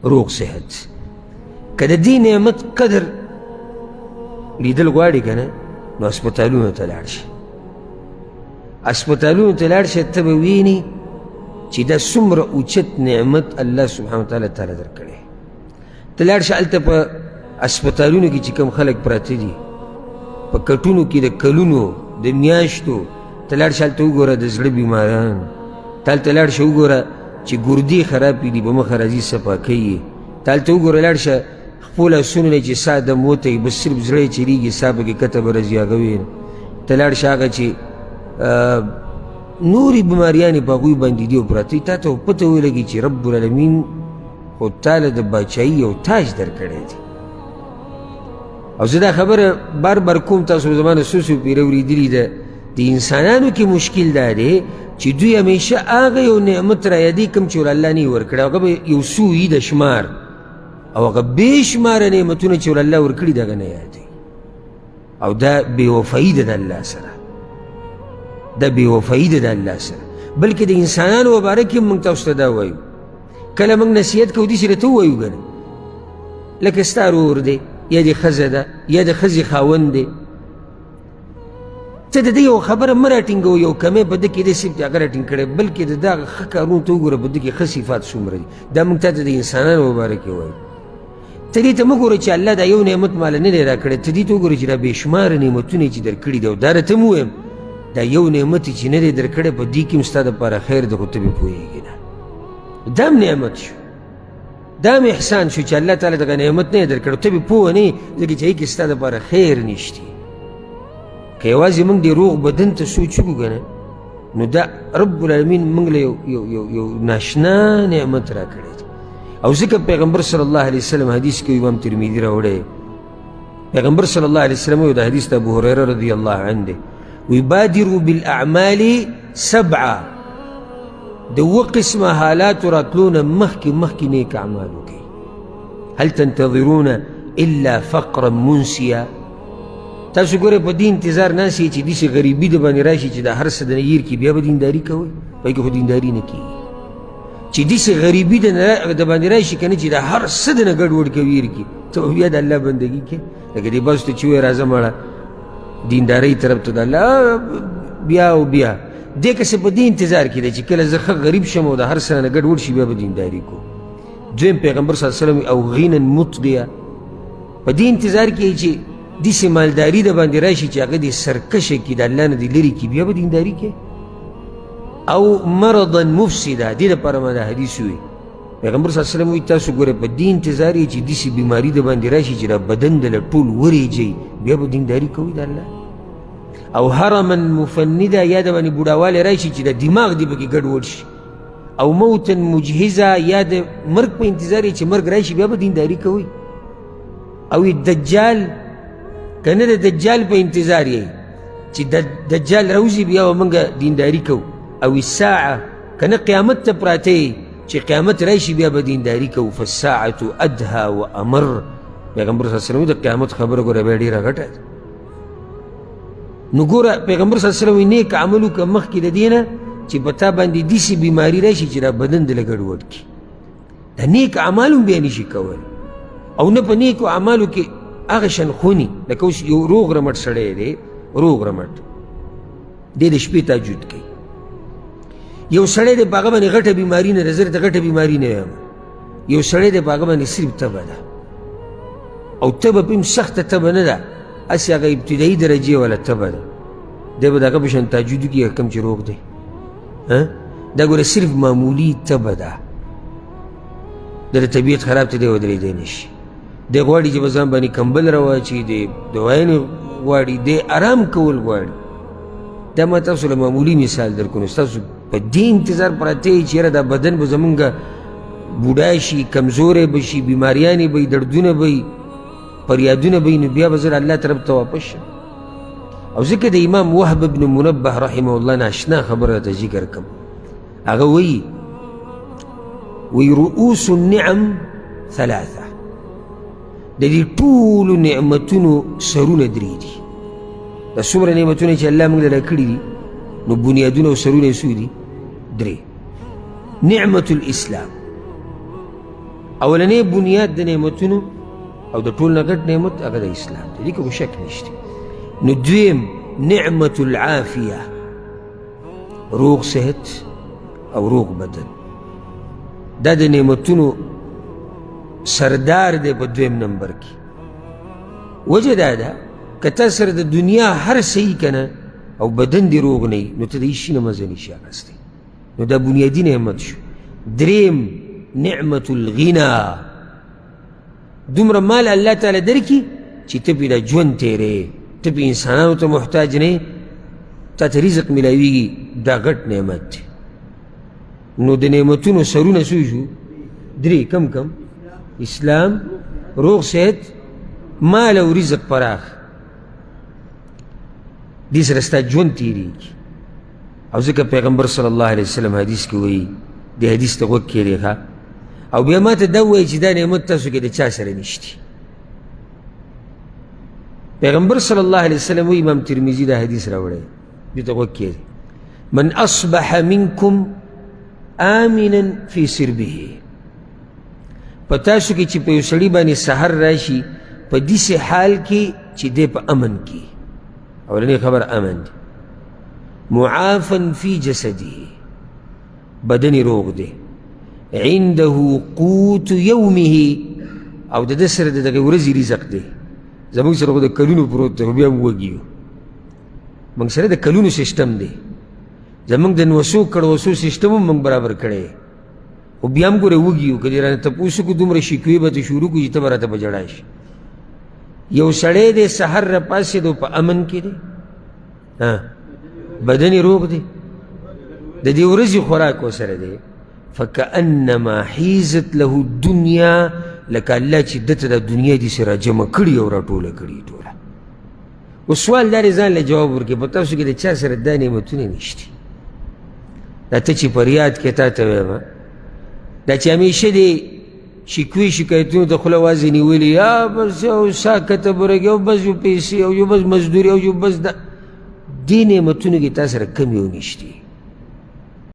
روغ صحت. که د دې نعمت قدر لیدل غواړي که نه نو هسپتالونو ته لاړ شه. هسپتالونو ته لاړ شه، ته به وینې چې دا څومره اوچت نعمت الله سبحانه وتعالی تعالی درکړی. ته لاړ شه هلته په هسپتالونو کې چې کوم خلک پراته دي په کټونو کې د کلونو د میاشتو، ته لاړ شه هلته وګوره د زړه بیماران، ته هلته لاړ شه وګوره چې ګردې خرابې دي په مخه راځي صفا کوي، ته هلته وګوره لاړ شه خپل لاسونه نه چې ساه دم وتهی بس صرف زړه یې چېرېږي ساه پکې کته به راځي هغه وي. ته لاړ شه هغه چې نورې بیماریانې په هغوی باندې دي او پراته دي، تا ته پته ولګي چې رب العالمین خو تاله د باچایي یو تاج درکړی دی. او زه دا خبره بار بار کوم، تاسو زما نه څو پیره اورېدلي ده، د انسانانو کې مشکل دا دی چې دوی همیشه هغه یو نعمت را یادوي کوم چې ور الله نه یې ورکړی، هغه به یو څو وي د شمار، او هغه بې شماره نعمتونه چې ور الله ورکړي دغه نه یادوي. او دا بې وفایي ده د الله سره، دا بې وفایي ده د الله سره. بلکې د انسانانو په باره کې موږ تاسو ته دا وایو، کله موږ نصیحت کوو داسې راته ووایو که نه، لکه ستا ورور دی یا د ښځه ده یا د ښځې خاوند دی، ته د دې یو خبره مه راټینګوه یو کمی په ده کې دی صرف هغه راټینګ کړی، بلکې د دغه ښه کارونو ته وګوره په ده کې ښه صفات څومره دي. دا موږ تا ته د انسانانو په باره کې وایو. ته دې ته مه ګوره چې الله دا یو نعمت ماله نه دی راکړی، ته دې ته وګوره چې دا بې شماره نعمتونه چې درکړي دي، او دا راته م ووایم دا یو نعمت چې نه دی درکړی په دې کې هم ستا دپاره خیر دی، خو ته پرې پوهېږې نه. دا هم نعمت شو، دا هم احسان شو چې الله تعالی دغه نعمت نه یې درکړی، ته پرې پوه نه یې ځکه چې هغې کې ستا دپاره خیر نشته. که یوازې موږ د روغ بدن ته سوچ وکړو که نه، نو دا رب العالمین موږ له یو ناشنا نعمت راکړی دی. او ځکه پیغمبر صلی الله علیه وسلم حدیث کې امام ترمذي راوړی، پیغمبر صلی الله علیه وسلم وایي، دا حدیث د ابو هریره رضی الله عنه دی، وی بادروا بالاعمال سبعه، د اوه قسمه حالاتو راتلونه مخکې نیک اعمال وکړئ. هل تنتظرون الا فقرا منسیا. تاسو ګورئ په دې انتظار ناست یې چې داسې غریبي د باندې راشي چې دا هر څه د نه هیر کړي، بیا به دینداري کوئ؟ پای کې خو دینداري نه کېږي. چې داسې غریبي د باندې راشي که نه چې دا هر څه د نه ګډوډ کوي هیر کړي، ته بیا د الله بندګي کوې. لکه دې بس ته چې وایي راځه مړه دیندارۍ طرف ته د الله بیا او بیا دې کسې په دې انتظار کې دی چې کله زه ښه غریب شم او د هر څه نه ګډوډ شي بیا به دینداري کوو. دویم پیغمبر صلی الله علیه وسلم او غینا مطغیه، په دې انتظار کې چې داسې مالداري د باندې راشي چې هغه دې سرکشه کړي، د الله نه دې لرې کړي، بیا به دینداري کوې. او مرضا مفسده، دې دپاره ما دا حدیث ووایي، پیغمبر صلی الله علیه وسلم وایي تاسو ګوره په دې انتظار یې چې داسې بیماري د باندې راشي چې دا بدن دله ټول وریجئ، بیا به دینداري کوئ د الله. او هرما مفنده، یا د باندې بوډاوالی راشي چې د دماغ دې پکې ګډوډ شي. او موتا مجهزه، یا د مرګ په انتظار یې چې مرګ راشي بیا به دینداري کوئ. او دجال، که نه د دجال په انتظار یې چې دجال راوځي بیا به موږ دینداري کوو. او الساعه، که نه قیامت ته پراته یې چې قیامت راشي بیا به دینداري کوو. فالساعة ادهى وامر، پیغمبر صلی الله علیه وسلم د قیامت خبره ګوره بیا ډېره غټه ده. نو ګوره پیغمبر صلی الله علیه وسلم نیک عمل وکړه مخکې د دې نه چې په تا باندې داسې بیماري راشي چې دا بدن دله ګډوډ کړي. دا نیک اعمال هم بیا نشي کولی. او نه په نیکو اعمالو کې هغه شان خوني، لکه اوس یو روغ رمټ سړی دی، روغ رمټ دی د شپې تهجد کوي. یو سړی دی په هغه باندې غټه بیماري نه ده، زه درته غټه بیماري نه وایم، یو سړی دی په هغه باندې صرف تبه ده، او تبه په هم سخته تبه نه ده، هسې هغه ابتدایي درجې والا تبه ده، دی به د هغه په شان تهجد وکړي کوم چې روغ دی. دا ګوره صرف معمولي تبه ده، د طبیعت خراب ته دی ودرېدی نه شي. دی غواړي چې په ځان باندې کمبل راواچي، دی دوايانې غواړي، دی آرام کول غواړي. دا ما تاسو له معمولي مثال در کوم، ستاسو په دې انتظار پراته یې چې یاره دا بدن به زمونږ بوډا شي، کمزوری به شي، بیماریانې به یي، دردونه به یي، فریادونه به یي، نو بیا به زه الله طرف ته واپس شم. او ځکه د امام وهب بن منبه رحمه الله ناشنا خبره راته ذکر کړم. هغه وایي رؤوس النعم ثلاثه، د دې ټولو نعمتونو سرونه درې دي. دا څومره نعمتونه چې الله موږ له کړي دي، نو بنیادونه او سرونه یې څو دي؟ درې. نعمت الاسلام، اولنی بنیاد د نعمتونو او د ټول نه ګډ نعمت هغه د اسلام دی، دې کې خو شک نشته. نو دویم نعمت العافیه، روغ صحت او روغ بدن، دا د نعمتونو سردار دی په دویم نمبر کې. وجه دا ده که تا سره د دنیا هر صحیح کنه او بدن دی روغ نه نو ته د هیڅ شي نه مزه نشي اخیستی، نو دا بنیادي نعمت شو. دریم نعمت الغنا، دومره مال الله تعالی درکي چې ته پې دا ژوند تیرې، ته پې انسانانو ته محتاج نه، تا ته رزق میلاویږي، دا غټ نعمت دی. نو د نعمتونو سرونه څو شو؟ درې. کم کم؟ اسلام، روغ صحت، مال او رزق پراخ، دې سره ستا ژوند تېرېږي. او ځکه پیغمبر صلی الله علیه وسلم حدیث کې وایي، دې حدیث ته غوږ کېږدې ښه، او بیا ما ته دا ووایي چې دا نعمت تاسو کې د چا سره نشتی. پیغمبر صلی الله علیه وسلم وایي، امام ترمذي دا حدیث راوړی، دې ته غوږ کېږدې، من اصبح منکم آمنا فی سربه، په تاسو کې چې په یو سړي باندې سحر راشي په داسې حال کې چې دی په امن کې، اولنی خبر امن دی، معافا فی جسده، بدن روغ دی، عنده قوت یومه، او د ده سره د دغې ورځې رزق دی. زموږ سره خو د کلونو پروت دی، خو بیا هم وږي یو، موږ سره د کلونو سیسټم دی، زموږ د نوسو کړوسو سیسټم هم موږ برابر کړی، خو بیا هم ګوره وږي یو. که دې رانه تپوس وکړو دومره شکوې به ته شروع کړو چې ته به راته په ژړا شي. یو سړی دی سحر راپاڅېدو په امن کې دی، بدن یې روغ دی، د دې ورځې خوراک ورسره دی، فکأنما حیزت له الدنیا، لکه الله چې ده ته د دنیا داسې راجمع کړي او راټوله کړي ټوله. اوس سوال دا دی ځان له جواب ورکړي، په تاسو کې د چا سره دا نعمتونه نشتي؟ دا ته چې په ریاد کې تا ته وایم، دا چې همیشه دی شکوې شکایتونو د خوله وازې نیولي، یا بس یو سا کته برګ، یو بس یو پیسې، او یو بس مزدوري، او یو بس دا، دې نعمتونو کې تا سره کم یو نشتي.